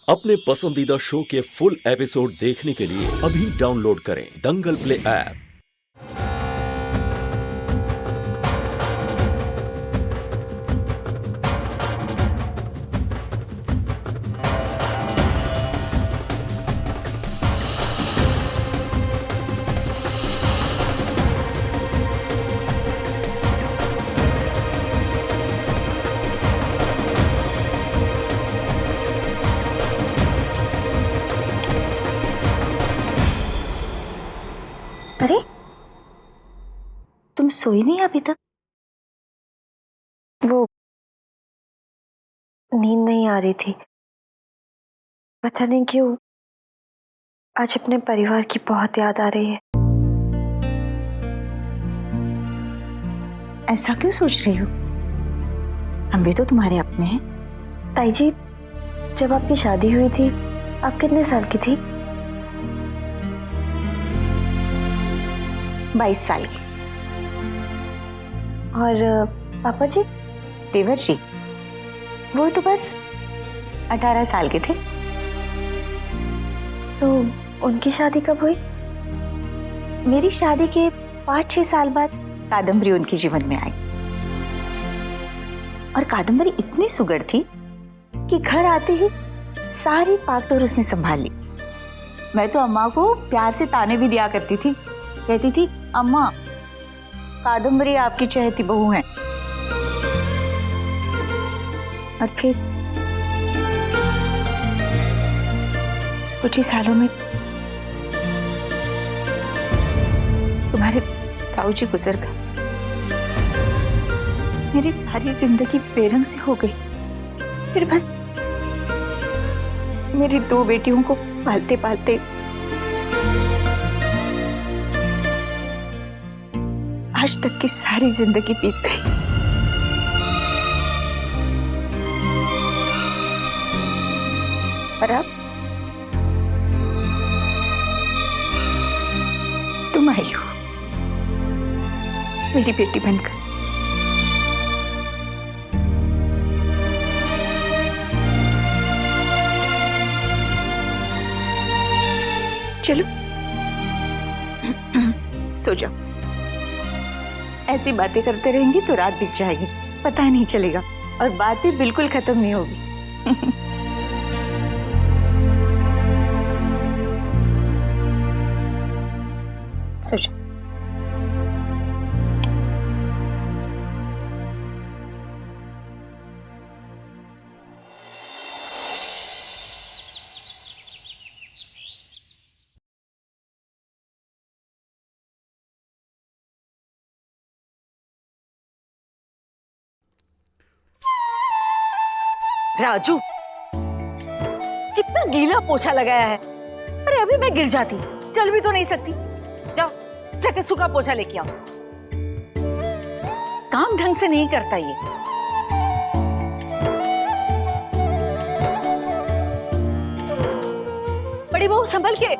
अपने पसंदीदा शो के फुल एपिसोड देखने के लिए अभी डाउनलोड करें दंगल प्ले ऐप। अरे तुम सोई नहीं अभी तक? वो नींद नहीं आ रही थी, पता नहीं क्यों आज अपने परिवार की बहुत याद आ रही है। ऐसा क्यों सोच रही हो? हम भी तो तुम्हारे अपने हैं। ताई जी, जब आपकी शादी हुई थी आप कितने साल की थी? 22 साल की। और पापा जी? देवर जी वो तो बस 18 साल के थे। तो उनकी शादी कब हुई? मेरी शादी के 5-6 साल बाद कादम्बरी उनके जीवन में आई। और कादम्बरी इतनी सुगढ़ थी कि घर आते ही सारी पाकटोर उसने संभाल ली। मैं तो अम्मा को प्यार से ताने भी दिया करती थी, कहती थी अम्मा कादम्बरी आपकी चहेती बहू है। और फिर कुछ ही सालों में तुम्हारे ताऊ जी गुजर गए। मेरी सारी जिंदगी बेरंग सी हो गई। फिर बस मेरी 2 बेटियों को पालते पालते आज तक की सारी जिंदगी बीत गई। और अब तुम आई हो मेरी बेटी बनकर। चलो सो जाओ। ऐसी बातें करते रहेंगी तो रात बीत जाएगी, पता ही नहीं चलेगा और बात भी बिल्कुल खत्म नहीं होगी। सो जाओ। राजू, कितना गीला पोछा लगाया है। अरे अभी मैं गिर जाती, चल भी तो नहीं सकती। जाओ जाके सूखा पोछा लेके आओ। काम ढंग से नहीं करता ये। बड़ी बहू संभल के।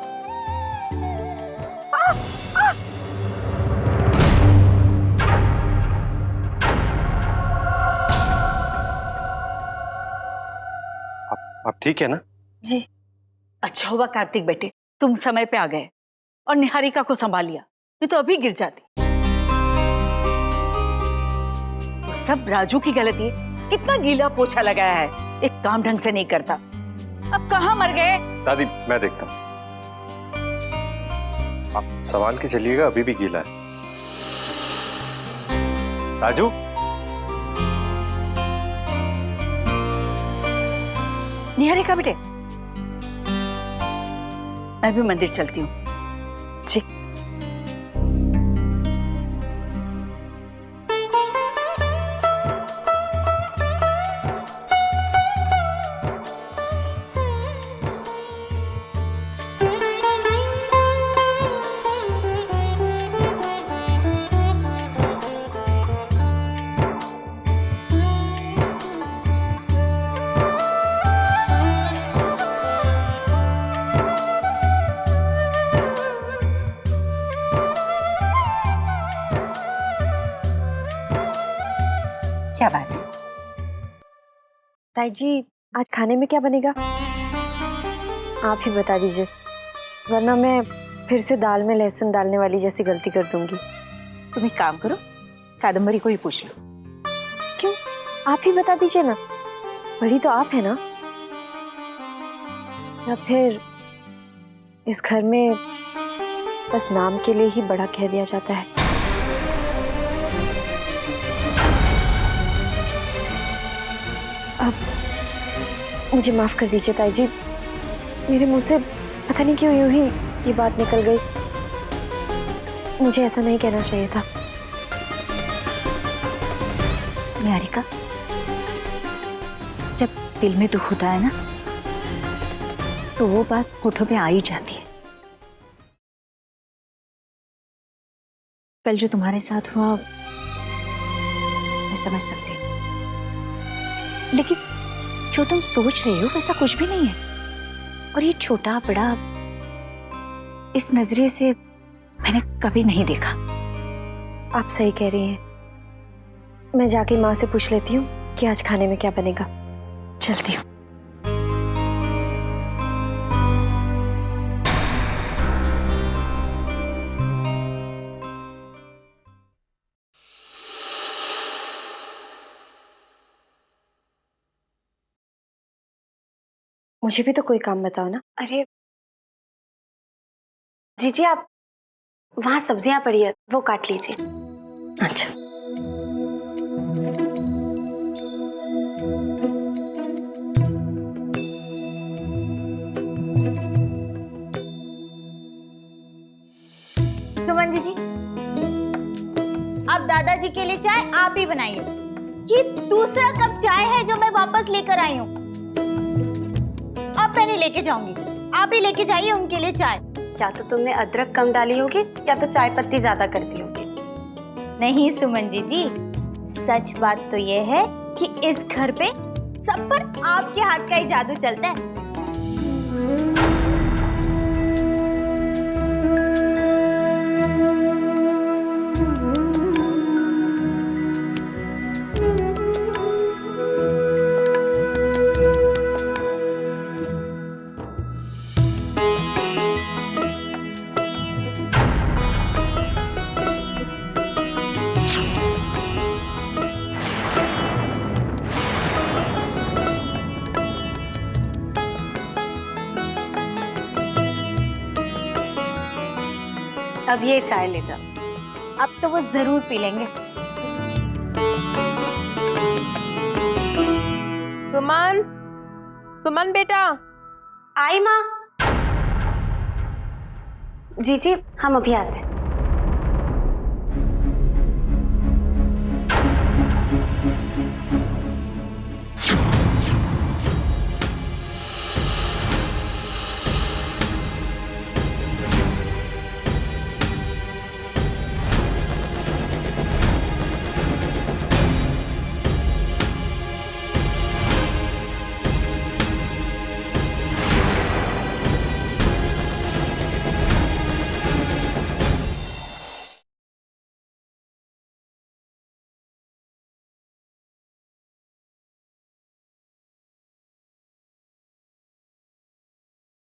आप ठीक है ना? जी। अच्छा हुआ कार्तिक बेटे तुम समय पे आ गए और निहारिका को संभाल लिया, नहीं तो अभी गिर जाती। वो सब राजू की गलती है। कितना गीला पोछा लगाया है, एक काम ढंग से नहीं करता। अब कहाँ मर गए? दादी मैं देखता हूँ, आप संभाल के चलिएगा, अभी भी गीला है। राजू, निहारिका बेटे, मैं भी मंदिर चलती हूँ। जी। क्या बात है? ताई जी, आज खाने में क्या बनेगा? आप ही बता दीजिए, वरना मैं फिर से दाल में लहसुन डालने वाली जैसी गलती कर दूंगी। तुम एक काम करो, कादम्बरी को ही पूछ लो। क्यों, आप ही बता दीजिए ना, बड़ी तो आप है ना। या फिर इस घर में बस नाम के लिए ही बड़ा कह दिया जाता है। अब मुझे माफ कर दीजिए ताई जी, मेरे मुंह से पता नहीं क्यों यूं ही ये बात निकल गई। मुझे ऐसा नहीं कहना चाहिए था। निहारिका, जब दिल में दुख होता है ना, तो वो बात होठों पे आ ही जाती है। कल जो तुम्हारे साथ हुआ, मैं समझ सकती हूँ, लेकिन जो तुम सोच रहे हो वैसा कुछ भी नहीं है। और ये छोटा बड़ा इस नजरिए से मैंने कभी नहीं देखा। आप सही कह रही हैं। मैं जाके माँ से पूछ लेती हूँ कि आज खाने में क्या बनेगा। चलती हूँ। मुझे भी तो कोई काम बताओ ना। अरे जी, आप वहां सब्जियां पड़ी है, वो काट लीजिए। अच्छा। सुमन जी, अब दादाजी के लिए चाय आप ही बनाइए। ये दूसरा कप चाय है जो मैं वापस लेकर आई हूँ। अब मैं नहीं लेके जाऊंगी, आप ही लेके जाइए उनके लिए चाय। या तो तुमने अदरक कम डाली होगी या तो चाय पत्ती ज्यादा कर दी होगी। नहीं सुमन जी, सच बात तो ये है कि इस घर पे सब पर आपके हाथ का ही जादू चलता है। अब ये चाय ले जाओ। अब तो वो जरूर पी लेंगे। सुमन, सुमन बेटा। आई माँ। जी, हम अभी आते हैं।